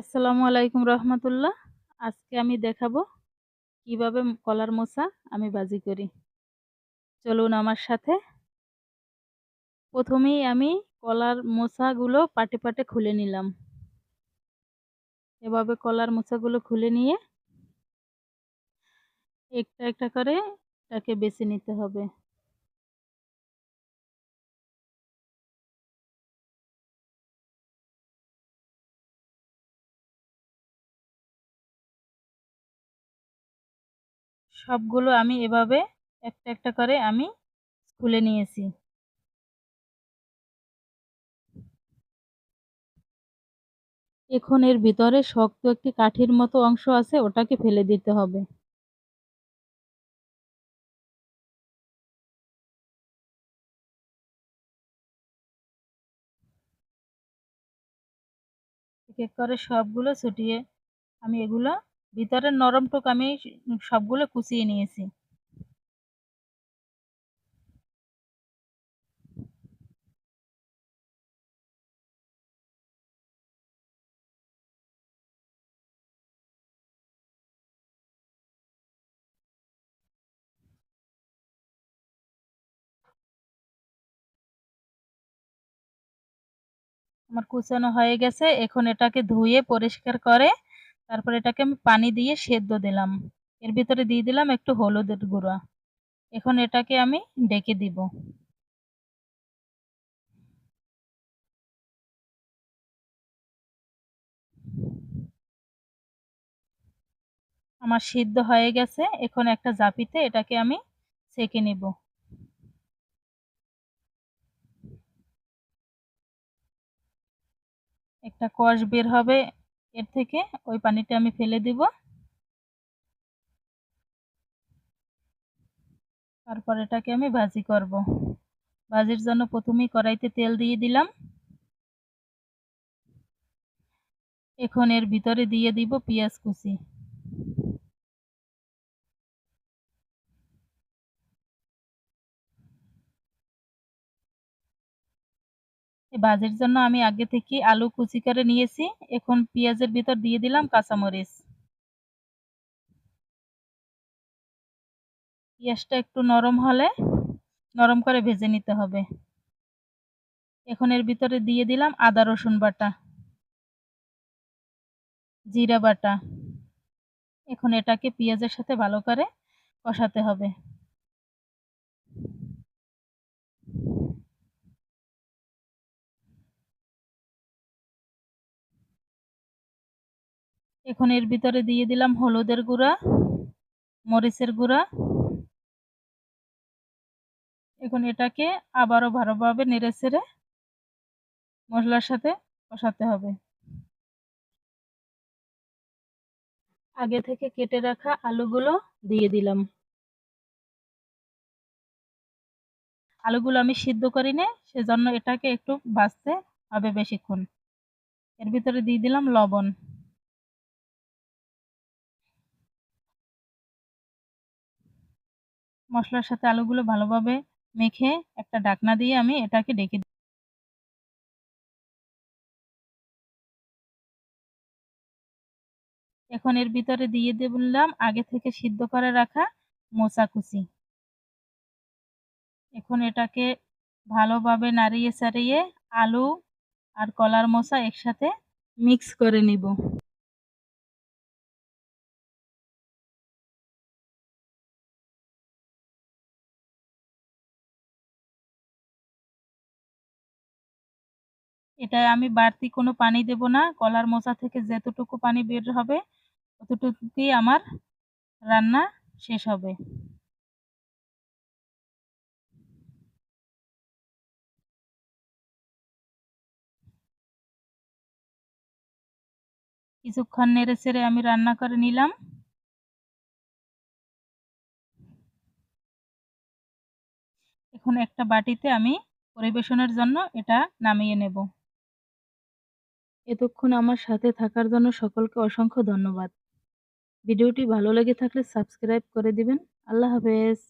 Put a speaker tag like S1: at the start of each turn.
S1: আসসালামু আলাইকুম রহমতুল্লাহ। আজকে আমি দেখাবো কিভাবে কলার মোচা আমি ভাজি করি। চলুন আমার সাথে। প্রথমেই আমি কলার মোচাগুলো পাটে পাটে খুলে নিলাম। এভাবে কলার মোচাগুলো খুলে নিয়ে একটা একটা করে এটাকে বেছে নিতে হবে। সবগুলো আমি এভাবে একটা একটা করে আমি খুলে নিয়েছি। এখন এর ভিতরে শক্ত একটি কাঠির মতো অংশ আছে, ওটাকে ফেলে দিতে হবে। এক এক করে সবগুলো ছুটিয়ে আমি এগুলো ভিতরের নরমটুক আমি সবগুলো কুচিয়ে নিয়েছি। আমার কুচানো হয়ে গেছে। এখন এটাকে ধুয়ে পরিষ্কার করে তারপর এটাকে আমি পানি দিয়ে সেদ্ধ দিলাম। এর ভিতরে দিয়ে দিলাম একটু হলুদের গুঁড়া। এখন এটাকে আমি ঢেকে দিব। আমার সিদ্ধ হয়ে গেছে। এখন একটা জাপিতে এটাকে আমি ছেঁকে নিব। একটা কষ বের হবে এর থেকে, ওই পানিটা আমি ফেলে দিব। তারপর এটাকে আমি ভাজি করব। ভাজির জন্য প্রথমেই কড়াইতে তেল দিয়ে দিলাম। এখন এর ভিতরে দিয়ে দিব পেঁয়াজ কুচি। এই ভাজির জন্য আমি আগে থেকে আলু কুচি করে নিয়েছি। এখন পেঁয়াজের ভিতর দিয়ে দিলাম কাঁচামরিচ। পেঁয়াজটা একটু নরম হলে নরম করে ভেজে নিতে হবে। এখন এর ভিতরে দিয়ে দিলাম আদা রসুন বাটা, জিরা বাটা। এখন এটাকে পেঁয়াজের সাথে ভালো করে কষাতে হবে। এখন এর ভিতরে দিয়ে দিলাম হলুদের গুঁড়া, মরিচের গুঁড়া। এখন এটাকে আবারও ভালোভাবে নেড়েচেড়ে মশলার সাথে কষাতে হবে। আগে থেকে কেটে রাখা আলুগুলো দিয়ে দিলাম। আলুগুলো আমি সিদ্ধ করি নি, সেজন্য এটাকে একটু ভাজতে হবে বেশিক্ষণ। এর ভিতরে দিয়ে দিলাম লবণ। মশলার সাথে আলুগুলো ভালোভাবে মেখে একটা ঢাকনা দিয়ে আমি এটাকে ঢেকে দিই। এখন এর ভিতরে দিয়ে দিলাম আগে থেকে সিদ্ধ করে রাখা মোচা কুচি। এখন এটাকে ভালোভাবে নাড়িয়ে চাড়িয়ে আলু আর কলার মোচা একসাথে মিক্স করে নিব। এটায় আমি বাড়তি কোনো পানি দেব না। কলার মোচা থেকে যতটুকু পানি বের হবে ততটুকুই আমার রান্না শেষ হবে। কিছুক্ষণ নেড়েচেড়ে আমি রান্না করে নিলাম। এখন একটা বাটিতে আমি পরিবেশনের জন্য এটা নামিয়ে নেব। এতক্ষণ আমার সাথে থাকার জন্য সকলকে অসংখ্য ধন্যবাদ। ভিডিওটি ভালো লেগে থাকলে সাবস্ক্রাইব করে দিবেন। আল্লাহ হাফেজ।